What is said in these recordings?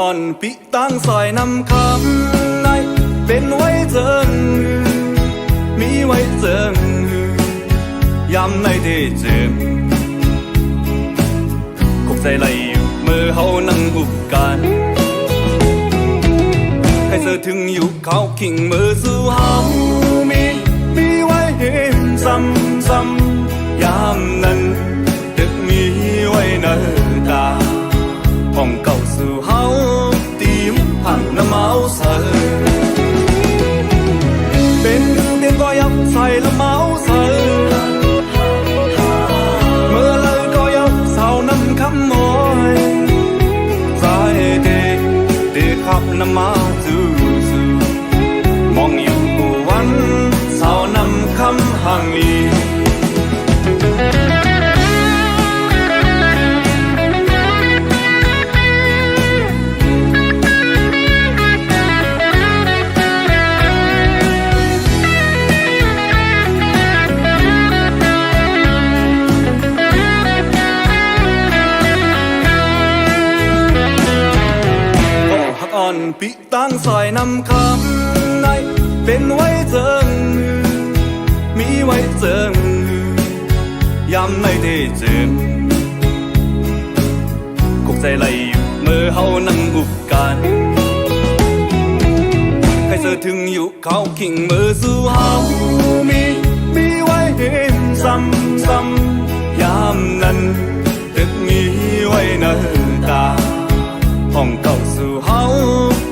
อนปิตั้งซอยนำคำในเป็นไว้เจิงมีไว้เจิงยำในที่เจิงคงใจไหลอยู่เมื่อเฮานั่งหุบกันให้เธอถึงอยู่เขาขิงมือสู่เฮามีไว้เห็นซ้ำๆยามนั้นตึกมีไว้เนตาห้องเก่าสู่เฮาตีมผ่านน้ำเมาเสยเป็นก็ยับใส่ละเมาเสยเมื่อเลยก็ยับเสาน้ำคำมอยใจเด็กขับน้ำมาจู่มองอยู่กูวันเสาน้ำคำห่างลีปิตั้งซอยนำคำในเป็นไว้เจิงมีไว้เจิงยำในที่เจิงคงใจไหลอยู่เมื่อเฮานั่งบุกกันให้เธอถึงอยู่เขาขิงมือสู่เฮามีไว้เห็นซ้ำยามนั้นตึกมีไว้เนตาห้องเก่าสู่เฮา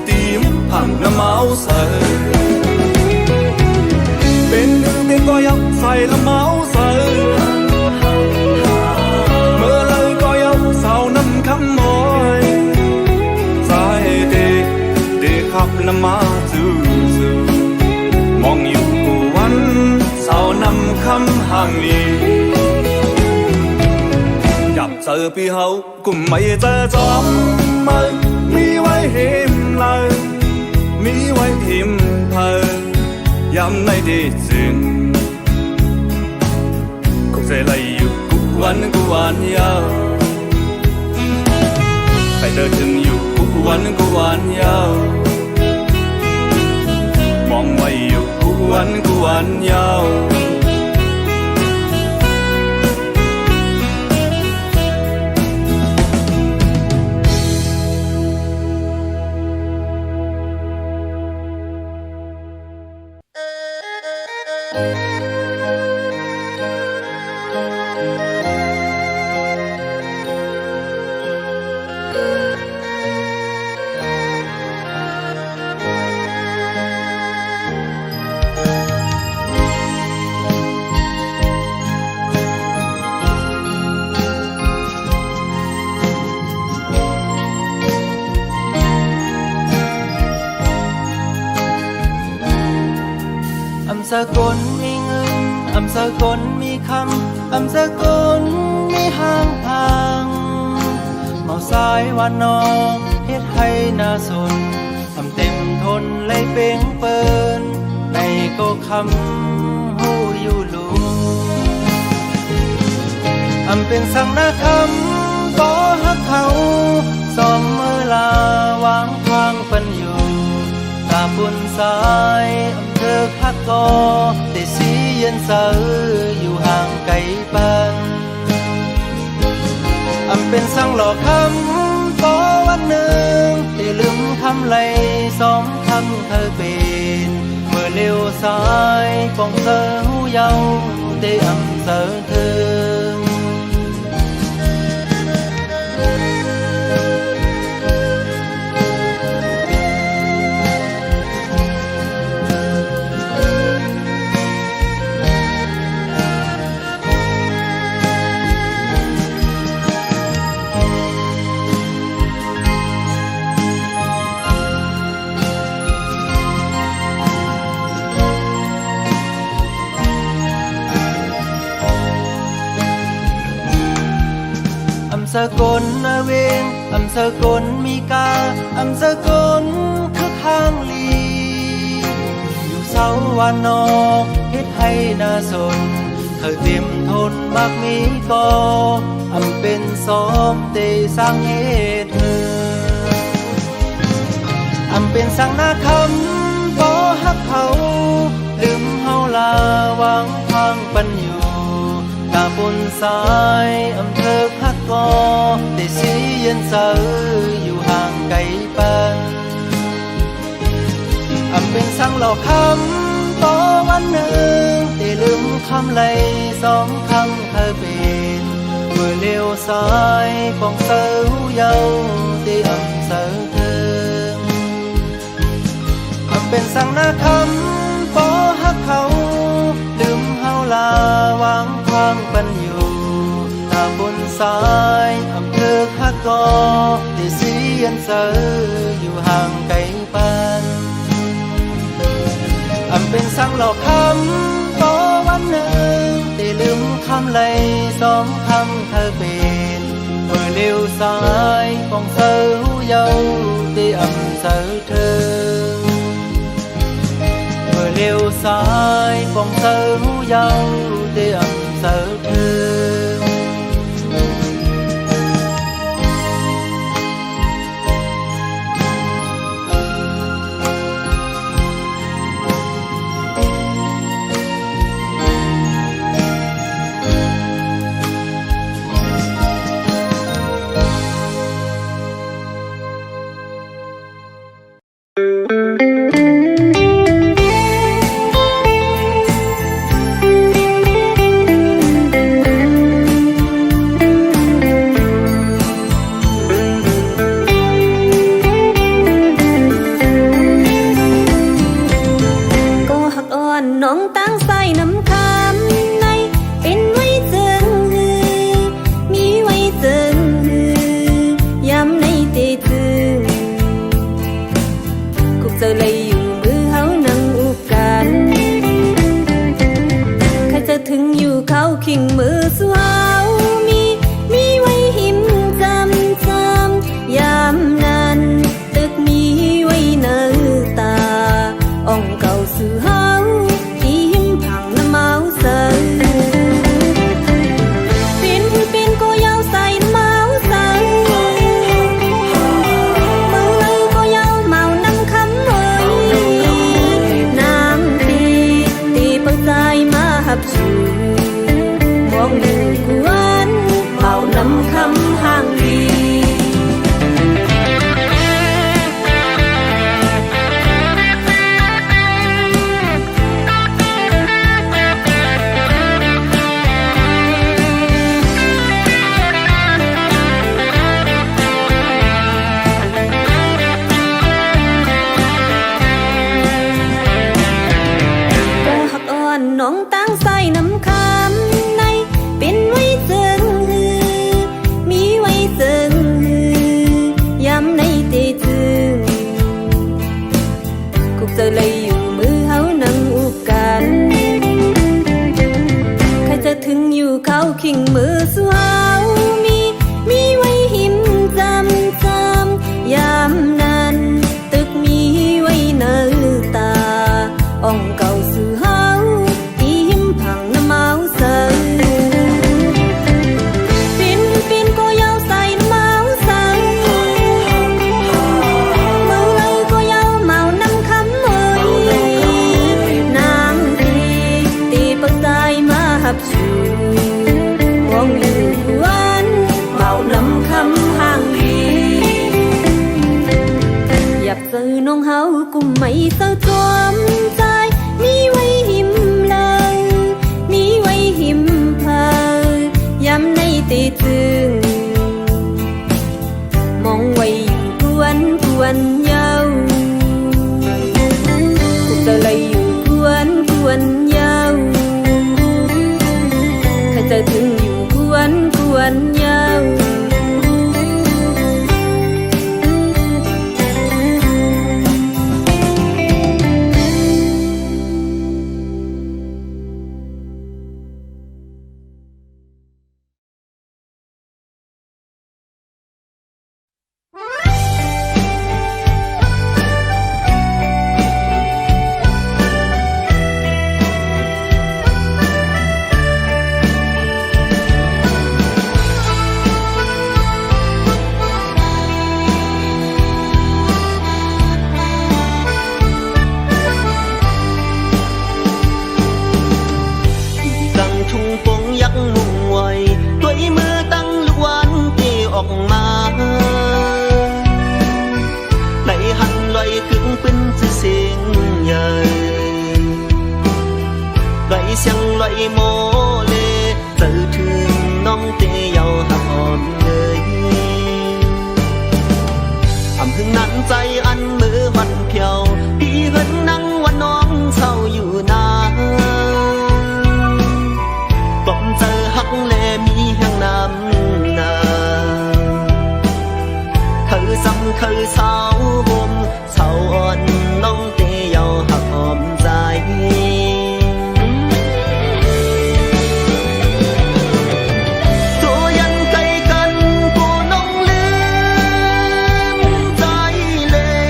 ตีมผ่านน้ำเมาเสยเป็นก็ยับใส่ละเมาเสยเมื่อเลยก็ยับเสาน้ำคำมอยใจเด็กขับน้ำมาจู่มองอยู่กูวันเสาน้ำคำห่างลีอยากเจอพี่เฮากุมไม่เจอจอมมีไว้เห็นเลยมีไว้หิมเพยำในที่จึงคงใจไหลอยู่กูวันยาวใครเดินถึงอยู่กูวันยาวมองไว้อยู่กูวันยาวสกลมีเงินสกลมีคำสกลมีห้างทางเมาสายวันนอกเฮ็ดให้น่าสนเต็มทนเลยเป่งเปินในก็คำหูอยู่ลุเป็นสังนาคำบ่ฮักเขาสอมเมื่อลาวางทางปันอยู่ตาบุญสายเธอคักก็แต่สีเย็นเสออยู่ห่างไกลปันเป็นสังหลอกคำก็วันหนึ่งได้ลืมคำไหลสองคำเธอเป็นเมื่อเลี้ยวซ้ายปองเธอหูเยาได้เสอเธอสกลเวงสกลมีกาสกลคือข้างลีอยู่เสาวันนอกเฮ็ดให้น่าสนเธอเต็มทนมักมีก็เป็นสองเตสร้างเหตุ เป็นสังนาคำบ่ฮักเขาลืมเฮาลาวางทางปันอยู่ตาบนสายอำเภอฮักกอได้สีเย็นเสออยู่ห่างไกลปันเป็นสังหลอกคำต่อวันหนึ่งได้ลืมคำไหลสองคำเคยเป็นเมื่อเลี้ยวซ้ายปองเสาเยาได้อำเสอเธอเป็นสังนาคำบ่ฮักเขาลืมเฮาลาวางทางปันอยู่ตาบนสายอำเภอฮักกอได้สีเย็นเสออยู่ห่างไกลปันเป็นสังหลอกคำต่อวันหนึ่งได้ลืมคำไหลสองคำเธอเป็นเมื่อเลี้ยวซ้ายปองเสาเยาได้อำเสอเธอเมื่อเลี้ยวซ้ายปองเสาเยาได้อำเสอเธอน้องตั้งใส่น้ำคำในเป็นไว้เจิงฮือมีไว้เจิงฮือยำในเตถึงคุกเจอเลยอยู่มือเฮานั่งอุบกันใครจะถึงอยู่เขาขิงมือสวาวมีไว้หิมจำยามนั้นตึกมีไว้เนื้อตาอ่องเก่าสื่อเฮาเป็นก็ยาวใส่เมาใส่เมาเลยก็ยาวเมาน้ำคำเอ้ยน้ำตีเปิดใจมาหับชูมองดูกวนเมาน้ำคำห่างดีน้องตั้งใส่น้ำคำในเป็นไว้เจิงฮือมีไว้เจิงฮือยำในเตถึงคุกเจอเลยอยู่มือเฮานั่งอุบกันใครจะถึงอยู่เขาขิงมือสวาวมีไว้หิมจำยามนั้นตึกมีไว้เนื้อตาอ่องเก่าสื่อเฮาเป็นก็ยาวใส่เมาใส่เมาเลยก็ยาวเมาน้ำคำเอ้ยน้ำตีเปิดใจมาหับชูมองดู โมเลเจอถึงน้องเตยาวหักหอมเลยอำพึงนั้นใจอันมือวันเพียวพี่เหินนั่งวันน้องเศร้าอยู่นากลมเจอหักแลมีแห่งน้ำนาคือซ้ำคือเศร้าห่มเศร้าอ่อนน้องเตยาวหักหอมใจตัวยันไกลกันผู้น้องลืมใจเลย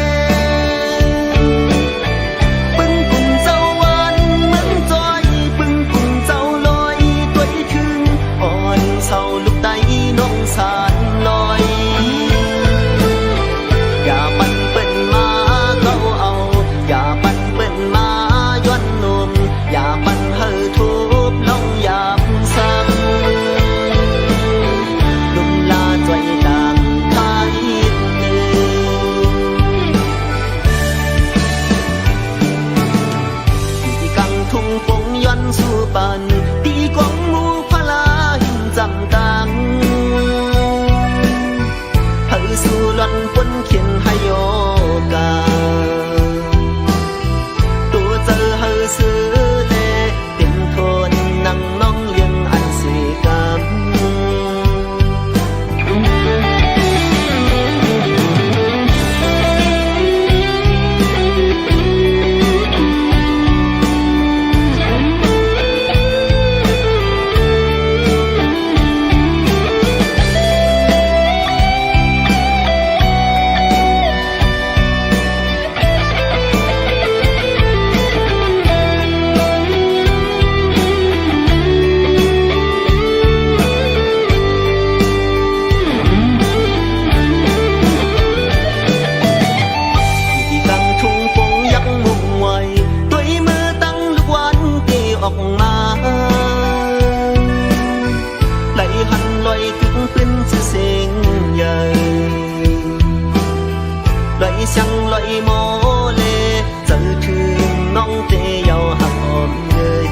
ปึ้งกุ่งเจ้าวันเหมือนจอยปึ้งกุ่งเจ้าลอยตัวถึงอ่อนเศร้าลูกใดน้องสานลอยอย่าปั่นเปิ้นมาเขาเอาอย่าปั่นเปิ้นมาย้อนนมอย่าปั่นเฮอทุบลงยามซ้ำลุมลาจอยต่างทายหนึ่งที่กังทุ่งปงย้อนสู่ปันตีกองหมูพลาหินจำตังเฮอสู่หล่อนปนเขียนให้โยกาตัวเจอเฮอซื้อเลเต็มทนนั่งน้องเลี้ยงอันสวยกำที่กังทุ่งปงยักมุ่งไว้ตัวมือตั้งลูกวันตีออกมาไหลหันลอยถึงเป็นชื่อเสียงใหญ่ไหลเสียงไหลโมเลเจอถึงน้องเตยาวหักหอมเลย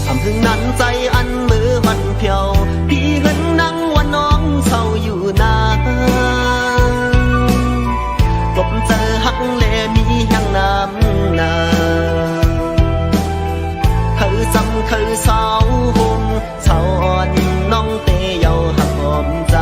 อำพึงนั้นใจอันมือวันเพียวพี่เหินนั่งว่าน้องเศร้าอยู่นากลมเจอหักแลมีแห่งน้ำนาคือจำคือเศร้าห่มเศร้าอ่อนน้องเตยาวหักหอมใจ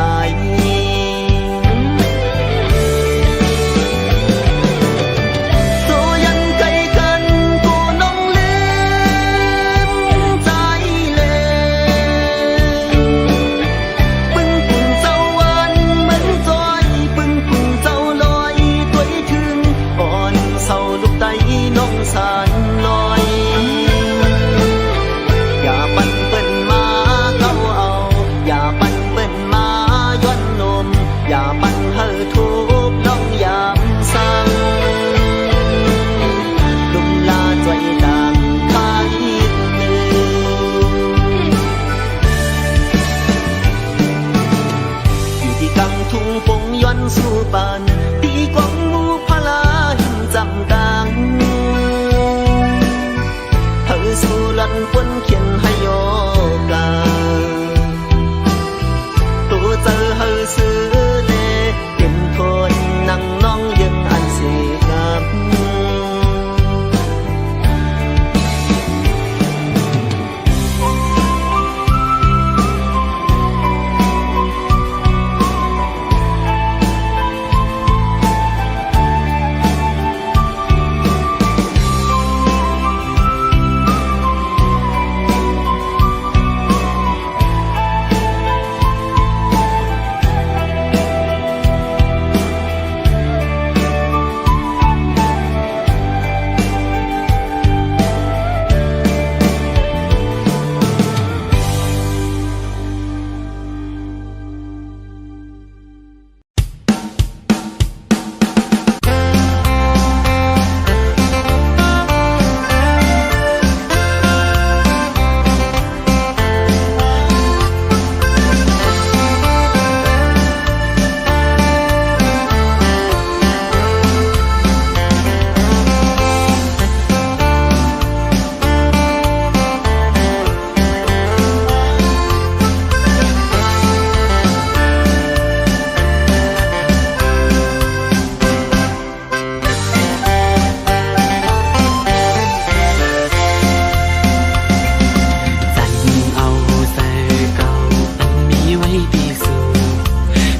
ดีสู่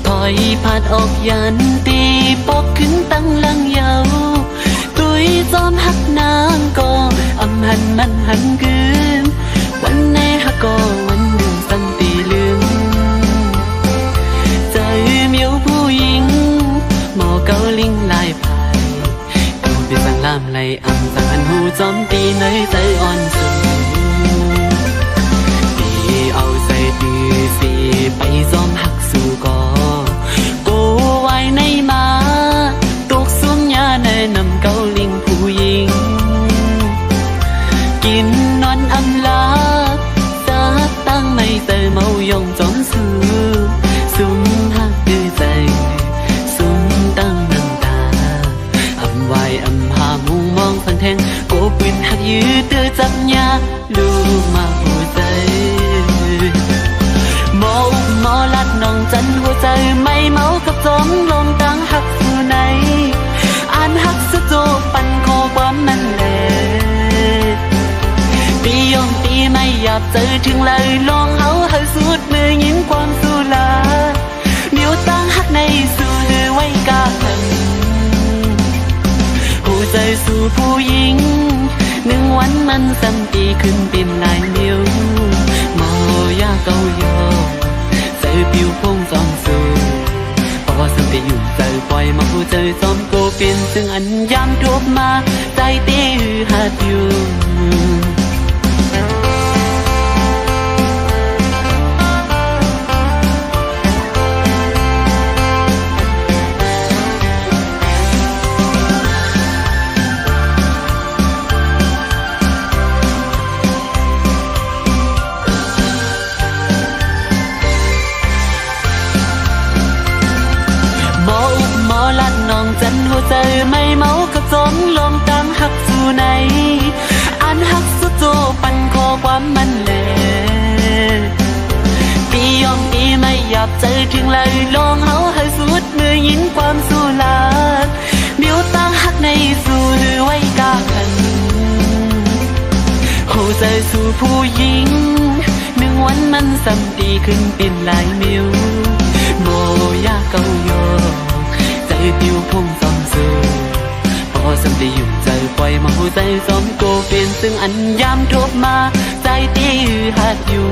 ถอยผาดออกยันตีปอกขึ้นตั้งลังเยาตุยจอมหักนางก็อำหันมันหันคืนวันไหนหักก็วันหนึ่งสังตีลืมใจเมียวผู้หญิงหมอเกาลิงลายพายกูไปสั่งลามไหลอำสั่งหันหูจอมตีในใจอ่อนสูตีเอาใจดีสิไปจอมหักสู่ก็กูไว้ในมาตกสุ่มยาในนำเกาลิงผู้หญิงกินนอนอำลาสักตั้งไม่เตยเมายองจอมสูสุ่มหักดื้อใจสุ่มตั้งน้ำตาอำไว้อำหามุงมองสังแทงโกปืนหักยืดเตือจับยาลูกมาหัวใจหมออุกหมอลัดน้องจันหัวใจไม่เมากับจอมลมตั้งหักสู่ไหนอ่านหักสุดโจปันคอความมันแหลตียองตีไม่หยาบเจอถึงเลยลองเอาให้สุดมือยิ้มความสู้ลาเดี๋ยวตั้งหักในสู่หรือไว้กาหันหัวใจสู่ผู้หญิงหนึ่งวันมันสัมตีขึ้นเป็นลายนิ้วมอยาเกาโยใจผิวพงจอมสูพอสัมตีอยู่ใจปล่อยมาหัวใจจอมโกเป็นซึ่งอันยามทบมาใจตีหัดอยู่น้องจันหัวใจไม่เมากับจอมลมตามหักสู่ไหนอ่านหักสุดโจปันคอความมันแหลตียองตีไม่หยาบใจถึงเลยลองเอาให้สุดมือยิงความสู้ลาดเดี๋ยวตั้งหักในสู่หรือไว้กาขันหัวใจสู่ผู้หญิงหนึ่งวันมันสัมตีขึ้นเป็นลายมิวโมยาเกาโยใจผิวพงจอมสูพอสัมตีอยู่ใจปล่อยมาหัวใจจอมโกเป็นซึ่งอันยามทบมาใจตีหัดอยู่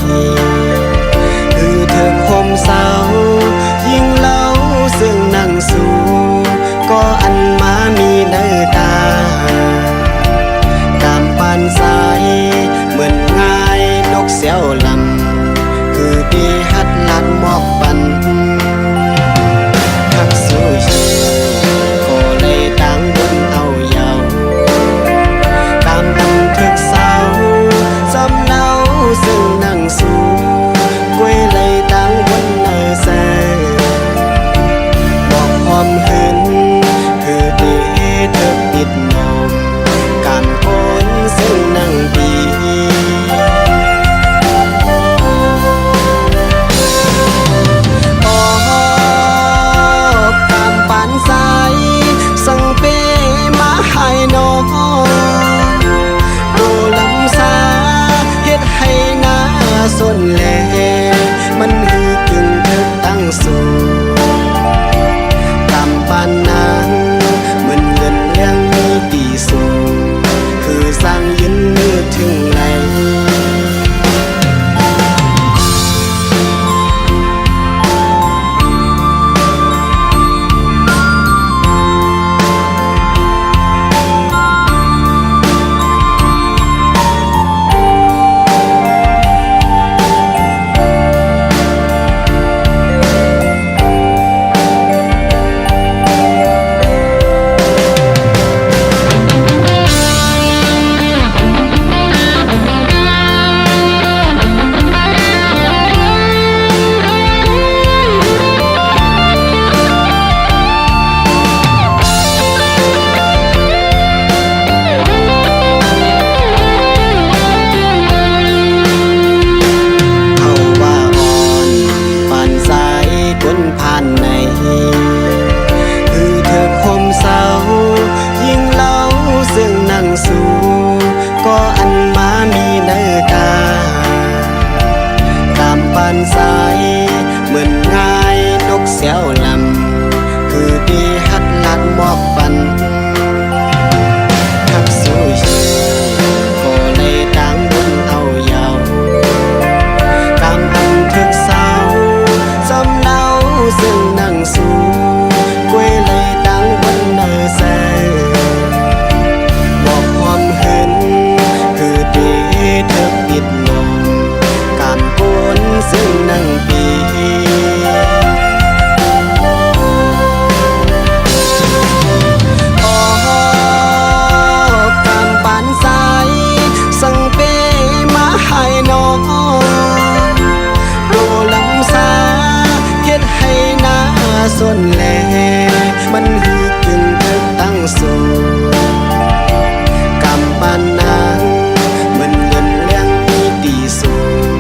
คือเธอคมเศร้ายิ่งเล่าซึ่งนั่งสู่ก็อันมามีเนื้อตากามปานสายเหมือนง่ายนกเสียวลำคือดีฮัดลันมอกปันทักสู้ชีก็เลยต่างบนเอายาวกามดำทึกเศร้าซ้ำเล่าซึ่งนั่งสู่กวยเลยต่างบนเนอแสบอกความหึงคือดีเธอปิดนอมการโอนซึ่งนั่งดีส่วนแลมันหือกึ่งเธอตั้งสู่ตามปานนางเหมือนเงินเลี้ยงมีตีสูงคือสร้างยืนมือถึงไหลสายเหมือนง่ายนกเสียวลำคือดีฮัดลัดมอกปันทักสู้ชีก็เลยต่างบนเอายาวกามอันทึกเศร้าซ้ำเล่าซึ่งนั่งสู่กวยเลยต่างบนเนอแสบอกความหึงคือดีเธอปิดลมการโกนซึ่งนั่งปีการปานสายสังเปมาให้น้องโรลำสาเฮ็ดให้หน้าส่วนแลมันหือกึ่งเธอตั้งสู่กำปานนางเหมือนเงินเลี้ยงมีตีสูง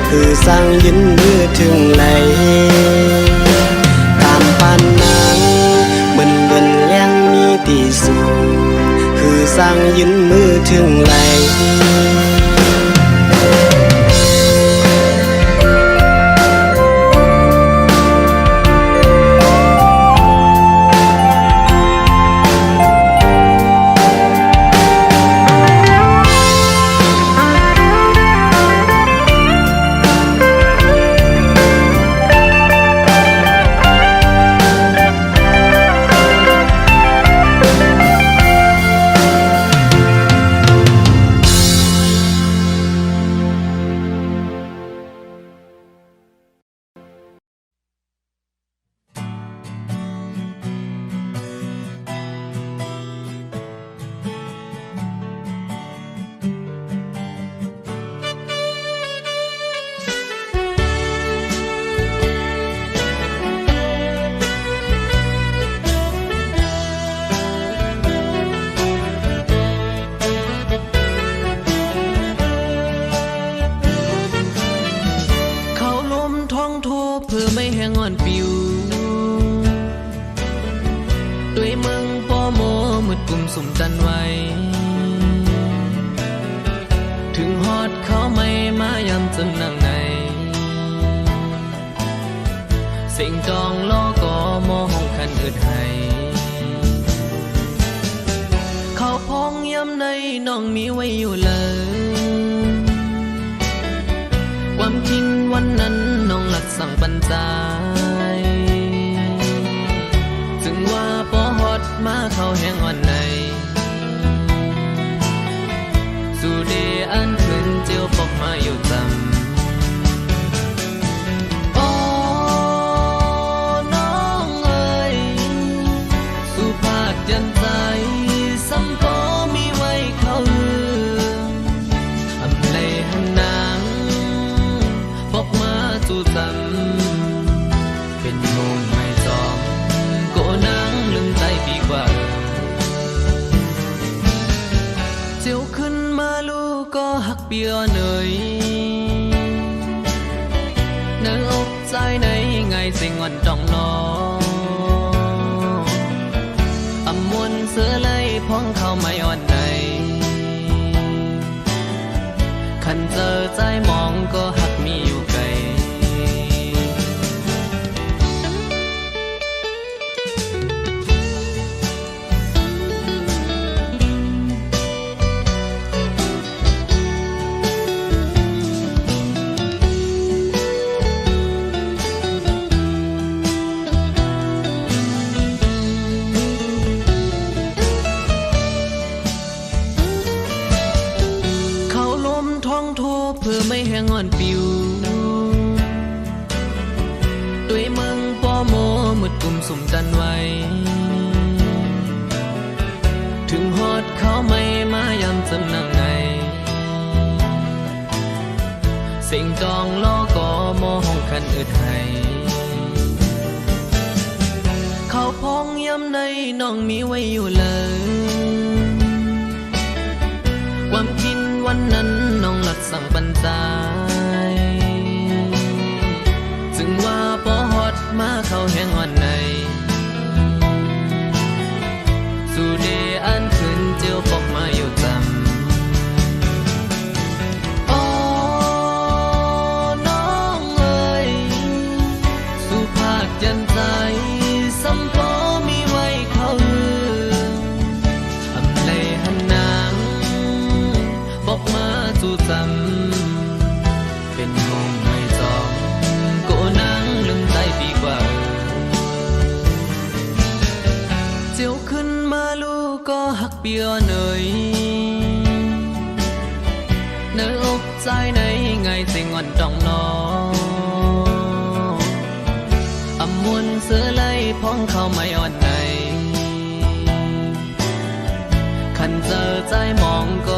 คือสร้างยืนมือถึงไหลตามปานนางเหมือนเงินเลี้ยงมีตีสูงคือสร้างยืนมือถึงไหลเพื่อไม่แห้งอ่อนปิวด้วยมึงปอโมมืดกลุ่มสุ่มจันไว้ถึงฮอดเขาไม่มายำจนนั่งในเสียงจองล้อก็มอห้องคันอึดให้เขาพองย้ำในน้องมีไว้อยู่เลย ความจริงวันนั้นน้องหลักสั่งปัญจายถึงว่าปอฮอดมาเข้าแห้งอ่อนในสู่เดอันขึ้นเจียวปอกมาอยู่จำโอ้น้องเอ๋ยสุภาพยันใจสัมพอมีไว้เขาอำเลยหันนางปอกมาจู่จำเป็นโมงไม่จอมโกนางลืมใจปีกว่าเจียวขึ้นมาลูกก็หักเปียเนยเนื้ออกใจในไงสิ่งอ่อนจ้องนออำมวนเสือไล่พ้องเข้าไม่อ่อนในคันเจอใจมองก็หักมีอยู่ไกลเพื่อไม่แห้งอ่อนปิวด้วยมึงปอโมมืดกลุ่มสุ่มกันไว้ถึงฮอดเขาไม่มายำจำนังไงสิ่งจองล้อก็โมห้องคันอึดให้เขาพองย้ำในน้องมีไว้อยู่เลยความคิดวันนั้นน้องหลักสั่งปัญจายจึงว่าปอฮอดมาเข้าแห้งอ่อนในสู่เดอันขึ้นเจียวปอกมาอยู่จำโอ้น้องเอ๋ยสุภาพยันใจสัมพอมีไว้เขาอำเลยหันนางปอกมาจู่จำเป็นงงไม่จอมโกนางลืมใจปีกว่าเจียวขึ้นมาลูกก็หักเปียเนยเนื้ออกใจในไงสิ่งอ่อนจ้องนออำมวนเสือไล่พ้องเข้าไม่อ่อนในคันเจอใจมองก็